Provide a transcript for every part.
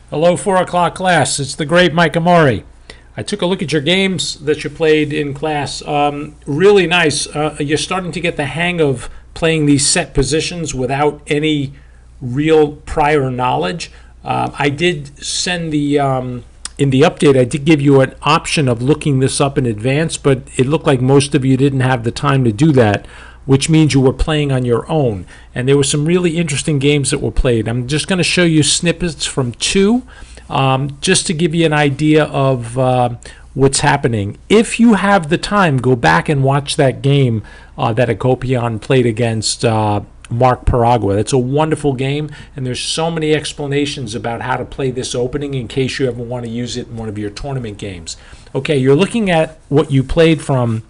Hello, 4 o'clock class. It's the great Mike Amori. I took a look at your games that you played in class. Really nice. You're starting to get the hang of playing these set positions without any real prior knowledge. I did send in the update, I did give you an option of looking this up in advance, but it looked like most of you didn't have the time to do that, which means you were playing on your own. And there were some really interesting games that were played. I'm just going to show you snippets from two, just to give you an idea of what's happening. If you have the time, go back and watch that game that Akopian played against Mark Paragua. That's a wonderful game, and there's so many explanations about how to play this opening in case you ever want to use it in one of your tournament games. Okay, you're looking at what you played from.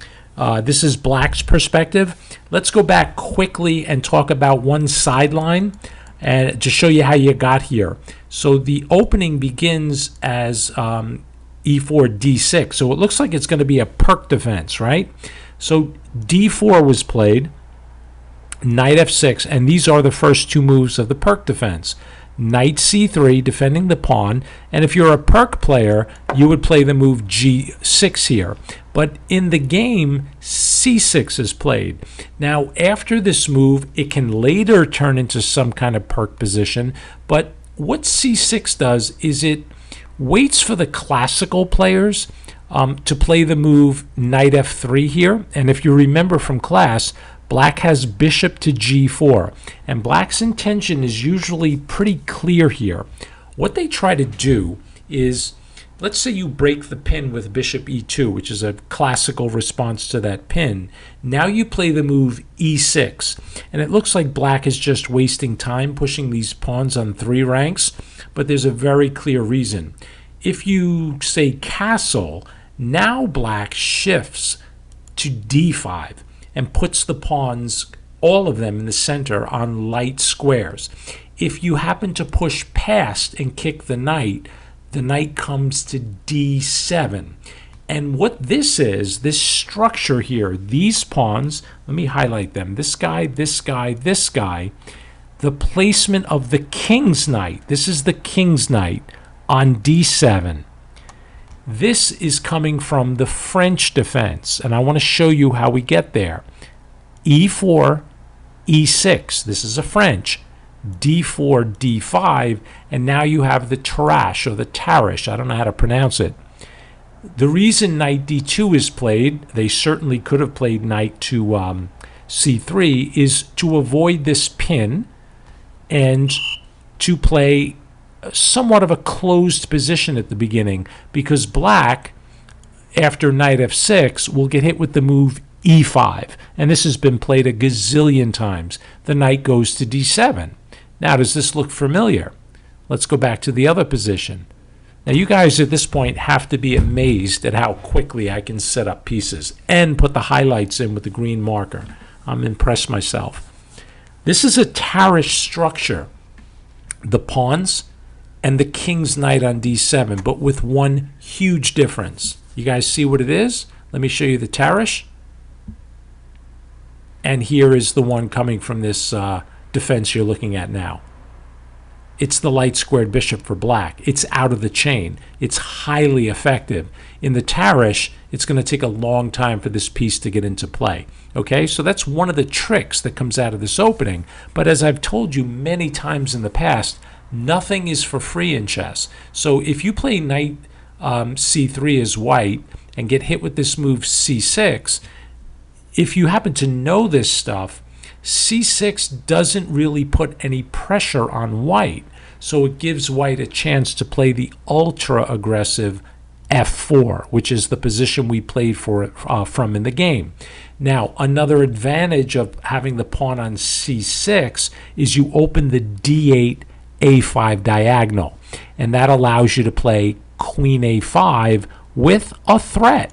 This is Black's perspective. Let's go back quickly and talk about one sideline and to show you how you got here. So the opening begins as E4 D6. So it looks like it's going to be a perk defense, right? So D4 was played, Knight F6, and these are the first two moves of the perk defense. Knight C3, defending the pawn, and if you're a perk player, you would play the move G6 here. But in the game, C6 is played. Now, after this move, it can later turn into some kind of perk position, but what C6 does is it waits for the classical players to play the move Knight F3 here, and if you remember from class, Black has bishop to G4, and Black's intention is usually pretty clear here. What they try to do is, let's say you break the pin with bishop E2, which is a classical response to that pin. Now you play the move E6, and it looks like Black is just wasting time pushing these pawns on 3 ranks, but there's a very clear reason. If you say castle, now Black shifts to D5 and puts the pawns, all of them in the center, on light squares. If you happen to push past and kick the knight comes to D7. And what this is, this structure here, these pawns, let me highlight them, this guy, this guy, this guy, the placement of the king's knight, this is the king's knight on D7. This is coming from the French defense, and I want to show you how we get there. E4, E6, this is a French, D4, D5, and now you have the Tarash, or the Tarish, I don't know how to pronounce it. The reason Knight D2 is played, they certainly could have played Knight to C3, is to avoid this pin and to play somewhat of a closed position at the beginning, because Black, after Knight F6, will get hit with the move E5, and this has been played a gazillion times. The knight goes to D7. Now, does this look familiar? Let's go back to the other position. Now, you guys at this point have to be amazed at how quickly I can set up pieces and put the highlights in with the green marker. I'm impressed myself. This is a Tarish structure. The pawns and the king's knight on D7, but with one huge difference. You guys see what it is? Let me show you the Tarish. And here is the one coming from this defense you're looking at now. It's the light squared bishop for Black. It's out of the chain. It's highly effective. In the Tarish, it's going to take a long time for this piece to get into play. Okay, so that's one of the tricks that comes out of this opening. But as I've told you many times in the past, nothing is for free in chess. So if you play Knight C3 as white and get hit with this move C6, if you happen to know this stuff, C6 doesn't really put any pressure on white. So it gives white a chance to play the ultra-aggressive F4, which is the position we played from in the game. Now, another advantage of having the pawn on C6 is you open the D8 A5 diagonal, and that allows you to play Queen A5 with a threat.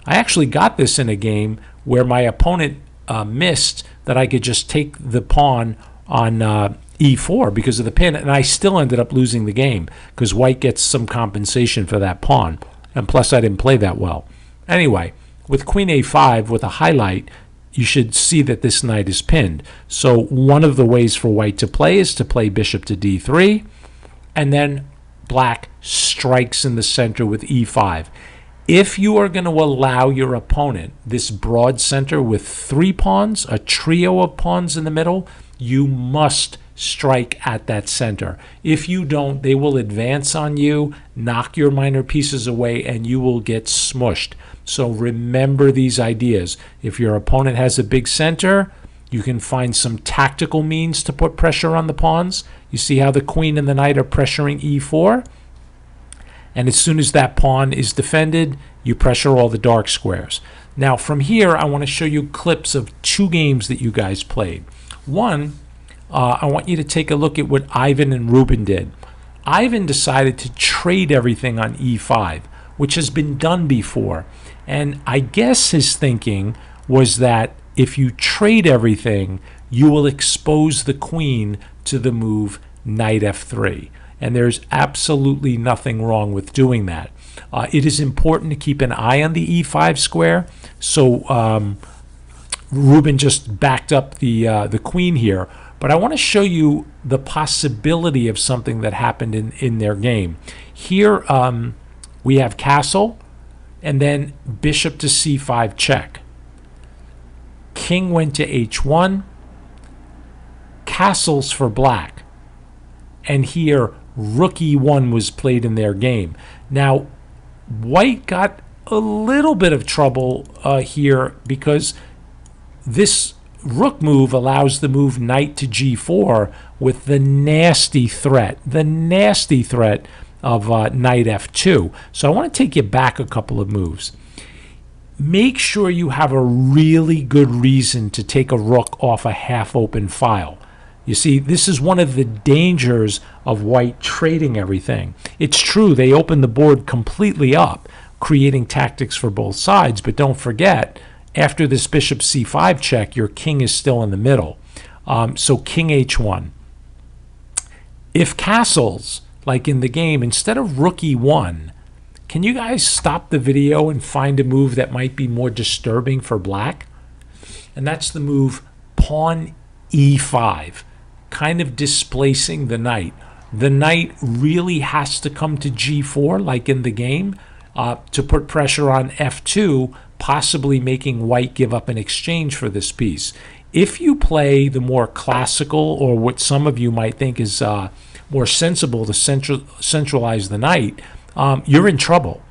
I actually got this in a game where my opponent missed that I could just take the pawn on E4 because of the pin, and I still ended up losing the game because white gets some compensation for that pawn, and plus I didn't play that well. Anyway, with Queen A5 with a highlight, you should see that this knight is pinned. So one of the ways for white to play is to play bishop to D3, and then black strikes in the center with e5. If you are going to allow your opponent this broad center with 3 pawns, a trio of pawns in the middle, you must strike at that center. If you don't, they will advance on you, knock your minor pieces away, and you will get smushed. So remember these ideas. If your opponent has a big center, you can find some tactical means to put pressure on the pawns. You see how the queen and the knight are pressuring e4? And as soon as that pawn is defended, you pressure all the dark squares. Now from here, I want to show you clips of 2 games that you guys played. One, I want you to take a look at what Ivan and Ruben did. Ivan decided to trade everything on e5, which has been done before. And I guess his thinking was that if you trade everything, you will expose the queen to the move knight f3. And there's absolutely nothing wrong with doing that. It is important to keep an eye on the e5 square. So Ruben just backed up the queen here. But I want to show you the possibility of something that happened in their game. Here we have castle, and then bishop to c5 check. King went to h1. Castles for black. And here rook e1 was played in their game. Now, white got a little bit of trouble here because this rook move allows the move knight to g4 with the nasty threat of knight f2. So I want to take you back a couple of moves. Make sure you have a really good reason to take a rook off a half-open file. You see, this is one of the dangers of white trading everything. It's true, they open the board completely up, creating tactics for both sides, but don't forget, after this bishop c5 check, your king is still in the middle. So king h1. If castles, like in the game, instead of rook e1, can you guys stop the video and find a move that might be more disturbing for black? And that's the move pawn e5, kind of displacing the knight. The knight really has to come to g4, like in the game, to put pressure on f2, possibly making white give up an exchange for this piece. If you play the more classical, or what some of you might think is more sensible to centralize the knight, you're in trouble.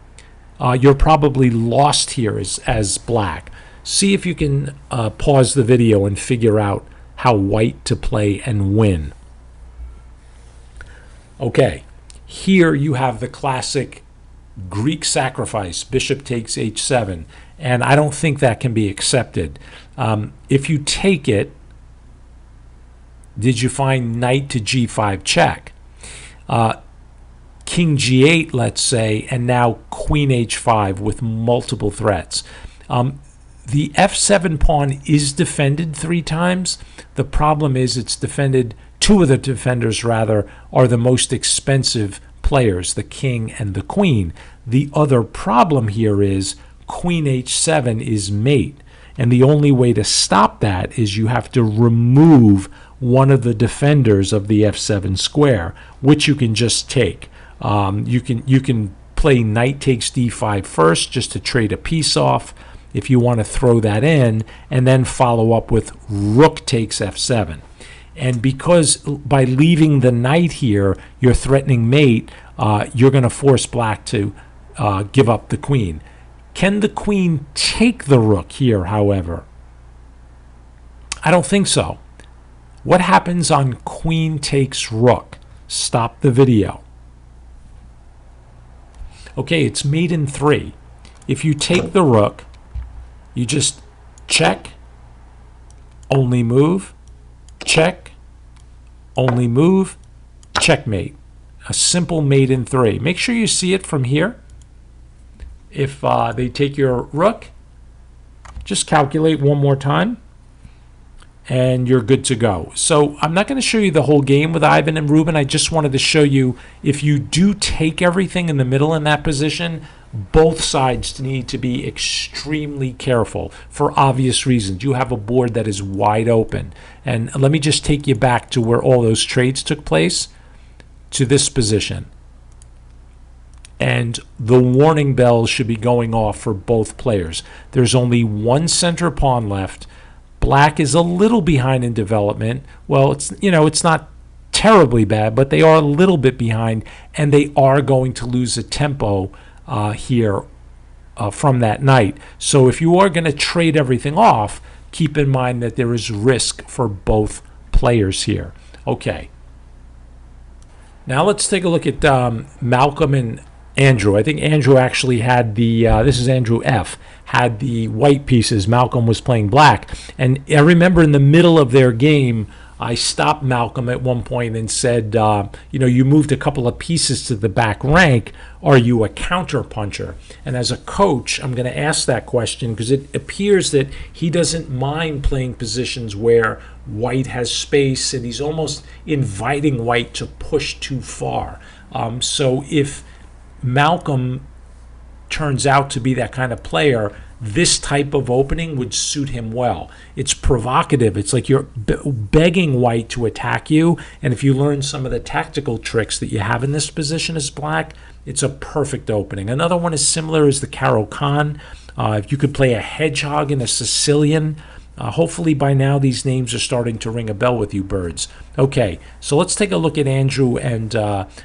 You're probably lost here as black. See if you can pause the video and figure out how white to play and win. Okay, here you have the classic Greek sacrifice, bishop takes h7, and I don't think that can be accepted. If you take it, did you find knight to g5 check? King g8, let's say, and now queen h5 with multiple threats. The f7 pawn is defended 3 times. The problem is it's defended, 2 of the defenders rather, are the most expensive players, the king and the queen. The other problem here is queen h7 is mate. And the only way to stop that is you have to remove one of the defenders of the f7 square, which you can just take. You can play knight takes d5 first just to trade a piece off if you want to throw that in, and then follow up with rook takes f7. And because by leaving the knight here, you're threatening mate, you're going to force black to give up the queen. Can the queen take the rook here, however? I don't think so. What happens on queen takes rook? Stop the video. Okay, it's mate in 3. If you take the rook, you just check, only move, check, only move, checkmate. A simple mate in 3. Make sure you see it from here. If they take your rook, just calculate one more time, and you're good to go. So I'm not going to show you the whole game with Ivan and Ruben. I just wanted to show you if you do take everything in the middle in that position, both sides need to be extremely careful for obvious reasons. You have a board that is wide open. And let me just take you back to where all those trades took place, to this position. and the warning bells should be going off for both players. There's only one center pawn left. Black is a little behind in development. Well, it's not terribly bad, but they are a little bit behind, and they are going to lose a tempo here from that knight. So if you are going to trade everything off, keep in mind that there is risk for both players here. Okay. Now let's take a look at Malcolm and Andrew. I think Andrew actually had this is Andrew F., had the white pieces. Malcolm was playing black. And I remember in the middle of their game, I stopped Malcolm at one point and said, you moved a couple of pieces to the back rank. Are you a counter puncher? And as a coach, I'm going to ask that question because it appears that he doesn't mind playing positions where white has space, and he's almost inviting white to push too far. So if Malcolm turns out to be that kind of player, this type of opening would suit him well. It's provocative. It's like you're begging white to attack you, and if you learn some of the tactical tricks that you have in this position as black, it's a perfect opening. Another one is similar is the Caro-Kann. If you could play a hedgehog and a Sicilian, hopefully by now these names are starting to ring a bell with you birds. Okay, so let's take a look at Andrew and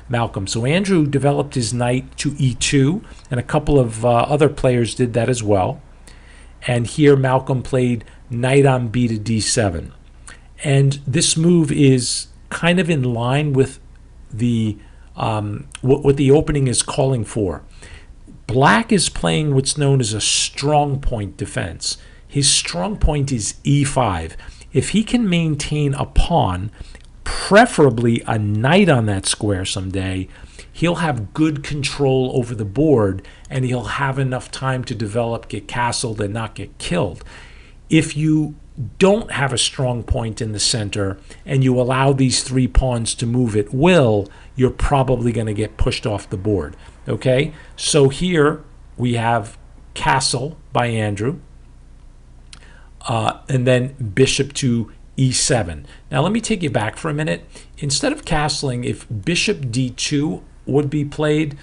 Malcolm. So Andrew developed his knight to e2, and a couple of other players did that as well. And here Malcolm played knight on b to d7. And this move is kind of in line with the what the opening is calling for. Black is playing what's known as a strong point defense. His strong point is e5. If he can maintain a pawn, preferably a knight on that square someday, he'll have good control over the board, and he'll have enough time to develop, get castled, and not get killed. If you don't have a strong point in the center and you allow these three pawns to move at will, you're probably going to get pushed off the board. Okay, so here we have castle by Andrew. And then bishop to e7. Now let me take you back for a minute. Instead of castling, if bishop d2 would be played,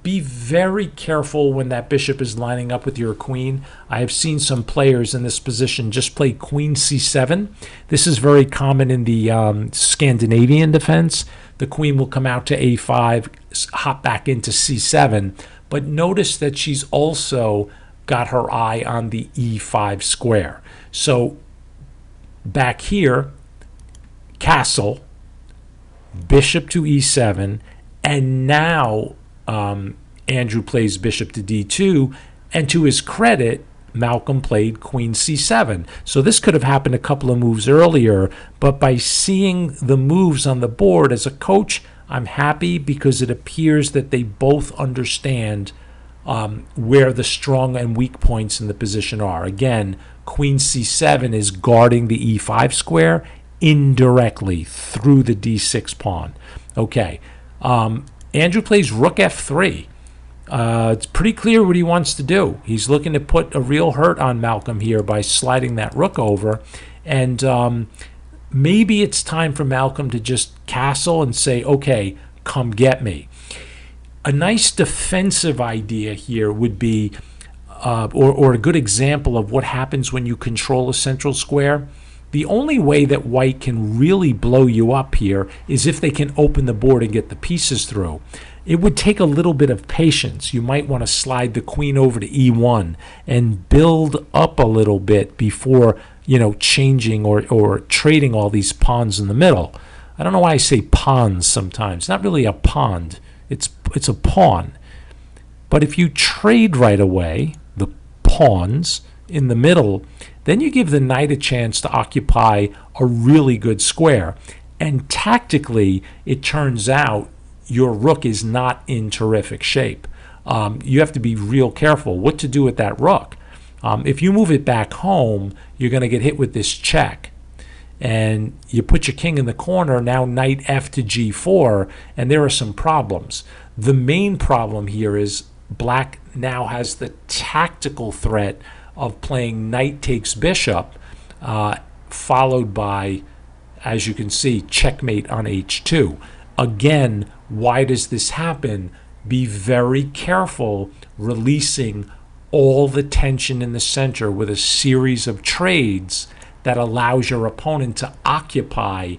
be very careful when that bishop is lining up with your queen. I have seen some players in this position just play queen c7. This is very common in the Scandinavian defense. The queen will come out to a5, hop back into c7, but notice that she's also got her eye on the e5 square. So back here, castle, bishop to e7, and now Andrew plays bishop to d2, and to his credit, Malcolm played queen c7. So this could have happened a couple of moves earlier, but by seeing the moves on the board as a coach, I'm happy because it appears that they both understand where the strong and weak points in the position are. Again, queen c7 is guarding the e5 square indirectly through the d6 pawn. Okay, Andrew plays rook f3. It's pretty clear what he wants to do. He's looking to put a real hurt on Malcolm here by sliding that rook over, and maybe it's time for Malcolm to just castle and say, okay, come get me. A nice defensive idea here would be, or a good example of what happens when you control a central square. The only way that white can really blow you up here is if they can open the board and get the pieces through. It would take a little bit of patience. You might want to slide the queen over to e1 and build up a little bit before, changing or trading all these pawns in the middle. I don't know why I say pawns sometimes. Not really a pond. It's a pawn. But if you trade right away the pawns in the middle, then you give the knight a chance to occupy a really good square. And tactically, it turns out your rook is not in terrific shape. You have to be real careful what to do with that rook. If you move it back home, you're going to get hit with this check. And you put your king in the corner, now knight f to g4, and there are some problems. The main problem here is black now has the tactical threat of playing knight takes bishop, followed by, as you can see, checkmate on h2. Again, why does this happen? be very careful releasing all the tension in the center with a series of trades that allows your opponent to occupy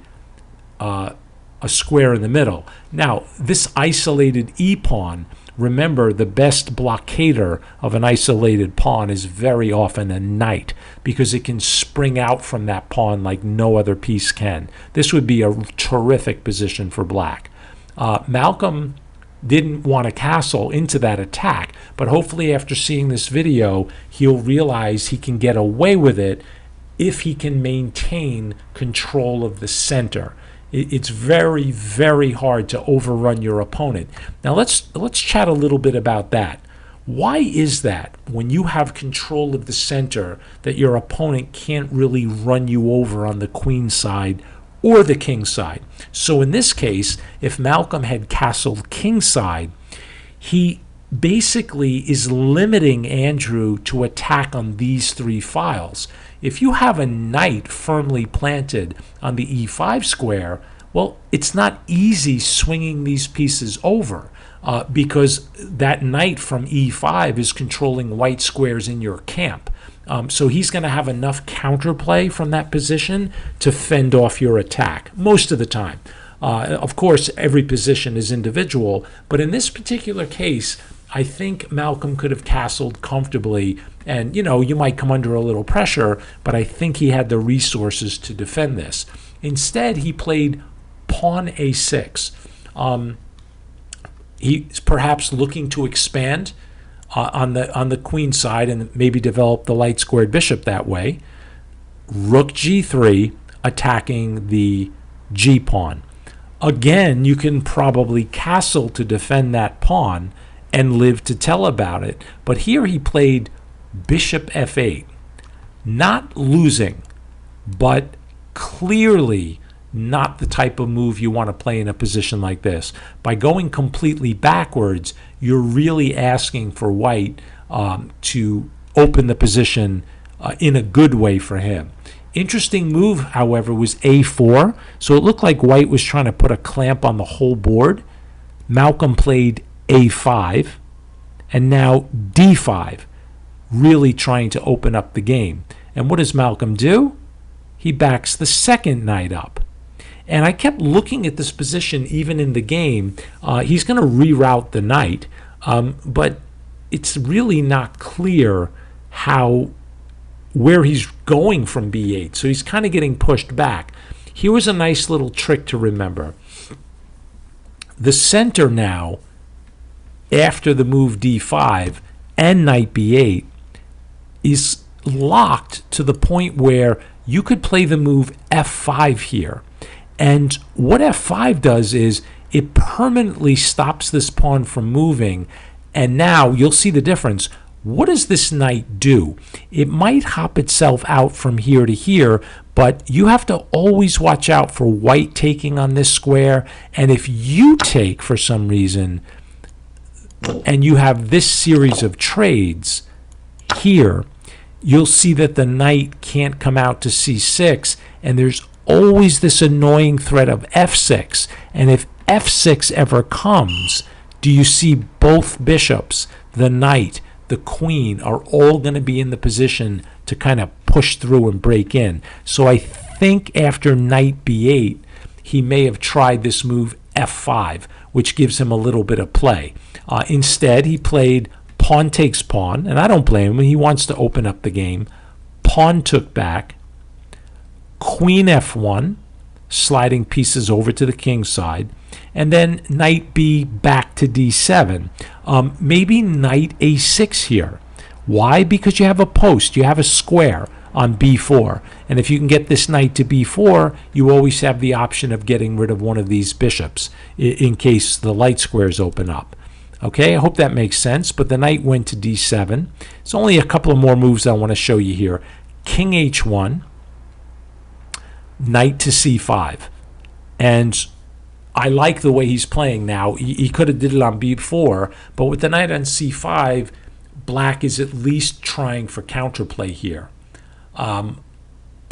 a square in the middle. Now, this isolated e-pawn, remember, the best blockader of an isolated pawn is very often a knight, because it can spring out from that pawn like no other piece can. This would be a terrific position for black. Malcolm didn't want to castle into that attack, but hopefully after seeing this video, he'll realize he can get away with it if he can maintain control of the center. It's very, very hard to overrun your opponent. Now let's chat a little bit about that. Why is that when you have control of the center that your opponent can't really run you over on the queen side or the king side? So in this case, if Malcolm had castled king side, he basically is limiting Andrew to attack on these three files. If you have a knight firmly planted on the e5 square, well, it's not easy swinging these pieces over because that knight from e5 is controlling white squares in your camp. So he's going to have enough counterplay from that position to fend off your attack most of the time. Of course, every position is individual, but in this particular case, I think Malcolm could have castled comfortably, and you might come under a little pressure, but I think he had the resources to defend this. Instead, he played pawn a6. He's perhaps looking to expand on the queen side and maybe develop the light squared bishop that way. Rook g3, attacking the g pawn. Again, you can probably castle to defend that pawn and live to tell about it. But here he played bishop f8, not losing, but clearly not the type of move you want to play in a position like this. By going completely backwards, you're really asking for white to open the position in a good way for him. Interesting move, however, was a4. So it looked like white was trying to put a clamp on the whole board. Malcolm played a5, and now d5, really trying to open up the game. And what does Malcolm do? He backs the second knight up. And I kept looking at this position even in the game. He's going to reroute the knight, but it's really not clear where he's going from b8. So he's kind of getting pushed back. Here was a nice little trick to remember. The center now, after the move d5 and knight b8, is locked to the point where you could play the move f5 here. And what f5 does is it permanently stops this pawn from moving. And now you'll see the difference. What does this knight do? It might hop itself out from here to here, but you have to always watch out for white taking on this square. And if you take for some reason, and you have this series of trades here, you'll see that the knight can't come out to c6, and there's always this annoying threat of f6. And if f6 ever comes, do you see both bishops, the knight, the queen, are all going to be in the position to kind of push through and break in. So I think after knight b8, he may have tried this move f5, which gives him a little bit of play. Instead, he played pawn takes pawn, and I don't blame him. He wants to open up the game. Pawn took back, queen f1, sliding pieces over to the king side, and then knight b back to d7. Maybe knight a6 here. Why? Because you have a post, you have a square on b4, and if you can get this knight to b4, you always have the option of getting rid of one of these bishops in case the light squares open up. Okay, I hope that makes sense. But the knight went to d7. It's only a couple of more moves I want to show you here. King h1, knight to c5, and I like the way he's playing now. He could have did it on b4, but with the knight on c5, black is at least trying for counterplay here. Pawn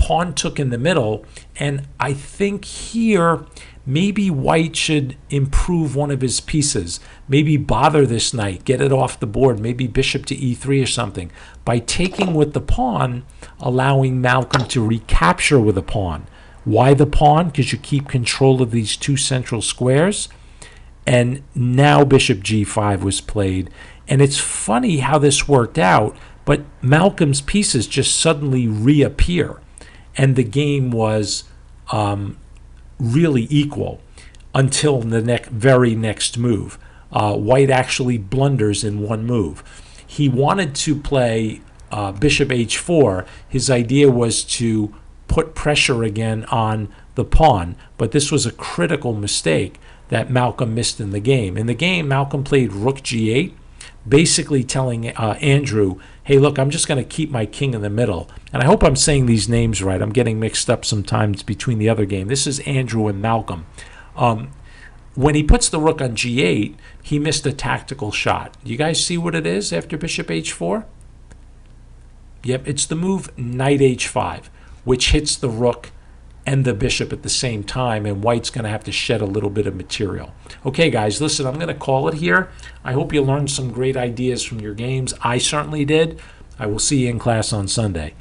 pawn took in the middle, and I think here maybe white should improve one of his pieces. Maybe bother this knight, get it off the board, maybe bishop to e3 or something. By taking with the pawn, allowing Malcolm to recapture with a pawn. Why the pawn? Because you keep control of these two central squares. And now bishop g5 was played. And it's funny how this worked out, but Malcolm's pieces just suddenly reappear. And the game was really equal until the very next move. White actually blunders in one move. He wanted to play bishop h4. His idea was to put pressure again on the pawn, but this was a critical mistake that Malcolm missed in the game. In the game, Malcolm played rook g8, basically telling Andrew, hey, look, I'm just going to keep my king in the middle. And I hope I'm saying these names right. I'm getting mixed up sometimes between the other game. This is Andrew and Malcolm. When he puts the rook on g8, he missed a tactical shot. You guys see what it is after bishop h4? Yep, it's the move knight h5, which hits the rook and the bishop at the same time, and white's going to have to shed a little bit of material. Okay, guys, listen, I'm going to call it here. I hope you learned some great ideas from your games. I certainly did. I will see you in class on Sunday.